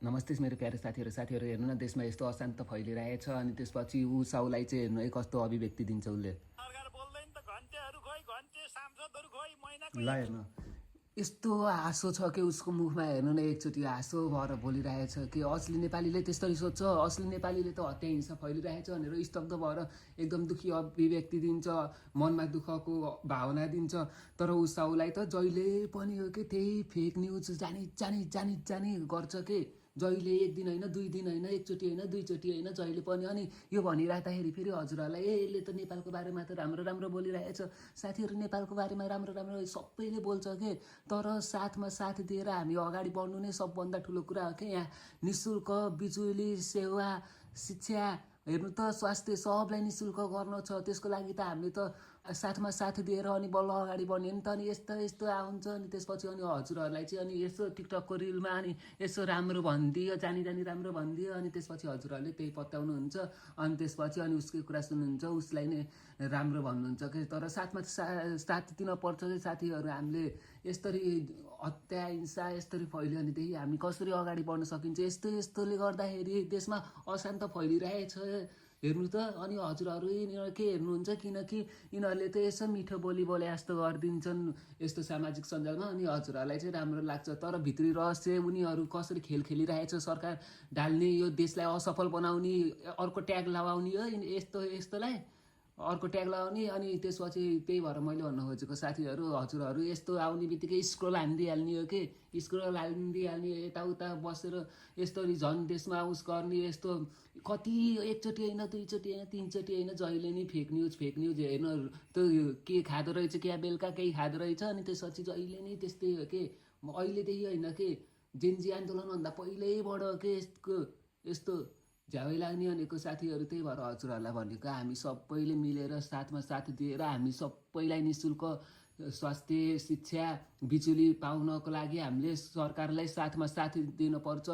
नमस्ते मेरो प्यारे साथीहरू हेर्नु न देशमा यस्तो अशान्त फैलिरहेछ अनि त्यसपछि ऊ साउलाई चाहिँ हेर्नु है कस्तो अभिव्यक्ति दिन्छ उसले। सरकार बोल्दैन त घन्टेहरू खोइ घन्टे सांसदहरू खोइ महिनाको ल हेर्नु यस्तो हाँसो छ कि उसको मुखमा हेर्नु न एकचोटि हाँसो भएर बोलिरहेछ कि असली नेपालीले त्यसरी सोध्छ, असली नेपालीले त हत्या हिंसा फैलिरहेछ भनेर स्तब्ध भएर एकदम दुखी अभिव्यक्ति दिन्छ, मनमा दुःखको भावना दिन्छ। तर उसाउलाई त जहिले पनि हो कि त्यही फेक न्युज जानी गर्छ कि जहिले एक दिन होइन, 2 दिन होइन, एकचोटि होइन, 2 चोटि होइन, जहिले पनि। अनि यो भनिराख्दाखेरि फेरि हजुरहरूलाई यसले त नेपालको बारेमा त राम्रो राम्रो बोलिरहेछ, साथीहरू नेपालको बारेमा राम्रो राम्रो सबैले बोल्छ के, तर साथमा साथ दिएर हामी अगाडि बढ्नु नै सबभन्दा ठुलो कुरा हो कि। यहाँ निःशुल्क बिजुली सेवा, शिक्षा हेर्नु त स्वास्थ्य सबलाई निःशुल्क गर्न छ, त्यसको लागि त हामीले त साथमा साथ दिएर अनि बल्ल अगाडि बढ्ने नि त। अनि यस्तो आउँछ अनि त्यसपछि अनि हजुरहरूलाई चाहिँ अनि यसो टिकटकको रिलमा अनि यसो राम्रो भनिदियो, जानी राम्रो भनिदियो, अनि त्यसपछि हजुरहरूले त्यही पत्याउनुहुन्छ, अनि त्यसपछि अनि उसकै कुरा सुन्नुहुन्छ, उसलाई नै राम्रो भन्नुहुन्छ कि। तर साथमा साथ दिन पर्छ कि साथीहरू, हामीले यसरी हत्या हिंसा यसरी फैल्यो भनेदेखि हामी कसरी अगाडि बढ्न सकिन्छ। यस्तोले गर्दाखेरि देशमा अशान्त फैलिरहेछ हेर्नु त। अनि हजुरहरू यिनीहरू के हेर्नुहुन्छ, किनकि यिनीहरूले त यसो मिठो बोली बोले जस्तो गरिदिन्छन् यस्तो सामाजिक सञ्जालमा, अनि हजुरहरूलाई चाहिँ राम्रो लाग्छ। तर भित्री रहस्य उनीहरू कसरी खेल खेलिरहेछ, सरकार ढाल्ने, यो देशलाई असफल बनाउने, अर्को ट्याग लगाउने हो यस्तोलाई अर्को ट्याग लगाउने। अनि त्यसपछि त्यही भएर मैले भन्न खोजेको साथीहरू, हजुरहरू यस्तो आउने बित्तिकै स्क्रोल हानिदिइहाल्ने हो कि, स्क्रोल हानिदिइहाल्ने, यताउता बसेर यस्तरी झन् देशमा उस गर्ने, यस्तो कति एकचोटि होइन, 2 चोटि होइन, 3 चोटि होइन, जहिले नै फेक न्युज हेर्न त के खाँदो रहेछ कि बेलुका केही खाँदो रहेछ, अनि त्यसपछि जहिले नै त्यस्तै हो कि। अहिलेदेखि होइन कि जेन्जी आन्दोलनभन्दा पहिल्यैबाट के यस्तो झ्याउै लाग्ने भनेको साथीहरू। त्यही भएर हजुरहरूलाई भनेको हामी सबैले मिलेर साथमा साथ दिएर हामी सबैलाई निःशुल्क स्वास्थ्य, शिक्षा, बिजुली पाउनको लागि हामीले सरकारलाई साथमा साथ दिनुपर्छ।